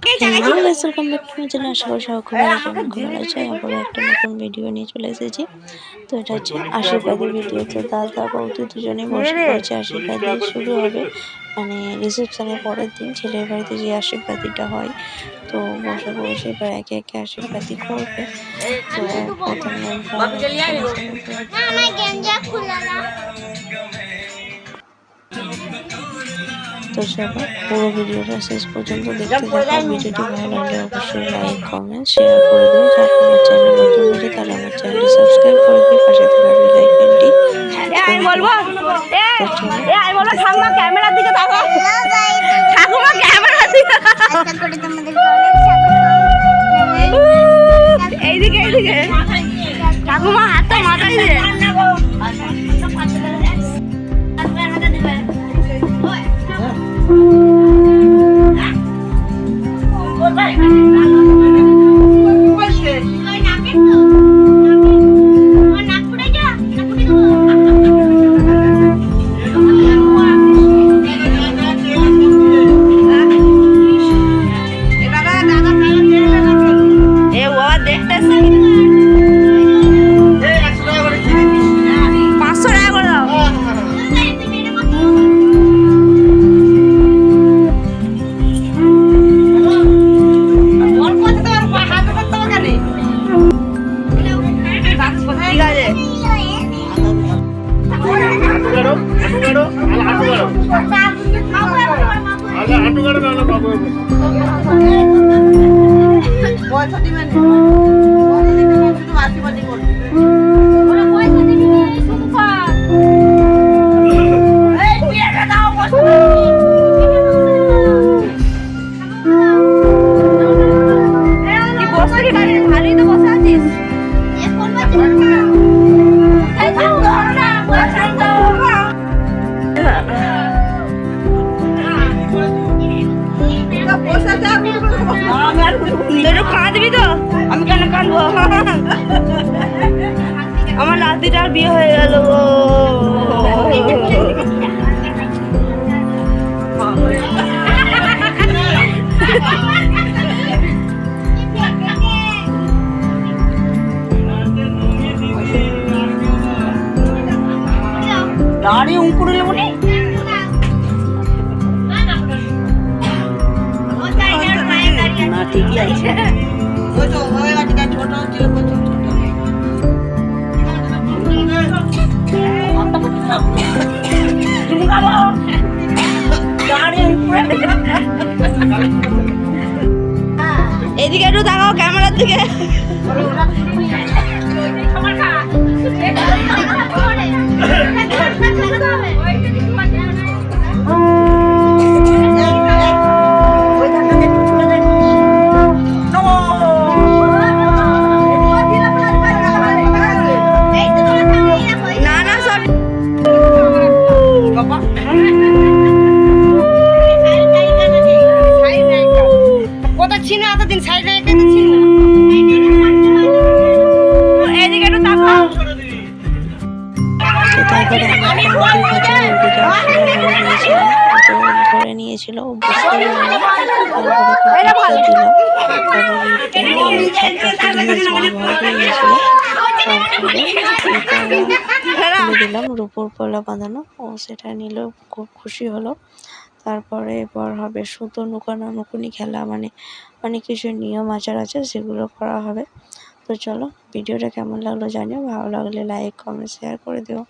Hello guys, welcome back to my channel. আশা করি সবাই খুব ভালো আছেন। খুব ভালো আছে। আবারও একটা নতুন ভিডিও নিয়ে চলে এসেছি। তো এটা হচ্ছে আশীর্বাদের ভিডিও। তো দাদা বৌদি দুজনেই বসে পড়েছে। আশীর্বাদী শুরু হবে মানে রিসেপশনের পরের দিন ছেলের বাড়িতে যে আশীর্বাদীটা হয়। তো বসে বসে এবার একে একে আশীর্বাদী করবে। তো প্রথমে তো চলো পুরো ভিডিওটা শেষ পর্যন্ত দেখতে থাকো। ভিডিওটি ভালো লাগলে অবশ্যই লাইক কমেন্ট শেয়ার করে দেবো। যারা আমার চ্যানেল নতুন হয়েছে তারা আমার চ্যানেলটি সাবস্ক্রাইব করে দিয়ে পাশে থাকা বেল আইকনটি ক্যামেরার দিকে তাকাও, ঠাকুমা ক্যামেরার দিকে এইদিকে এইদিকে ঠাকুমা হাতটা মাথায় দিয়ে পয়সা দিবেন শুধু আশীর্বাদই করবে। আমি কেন কাঁদবো? আমার নাতিটার বিয়ে হয়ে গেল গো। দাঁড়িয়ে উঁকুড়ে মনে না, ঠিকই আছে। ওই তো হয়ে গেছে, ছোট ছিল প্রচুর ছোট। এদিকে একটু তাকাও ক্যামেরার দিকে। ধরে নিয়েছিল দিলাম রূপোর পলা বাঁধানো, ও সেটা নিল, খুব খুশি হলো। তারপরে এবার হবে সুতো নুকানো নুকুনি খেলা, মানে অনেক কিছু নিয়ম আচার আছে, সেগুলো করা হবে। তো চলো ভিডিওটা কেমন লাগলো জানিও, ভালো লাগলে লাইক কমেন্ট শেয়ার করে দিও।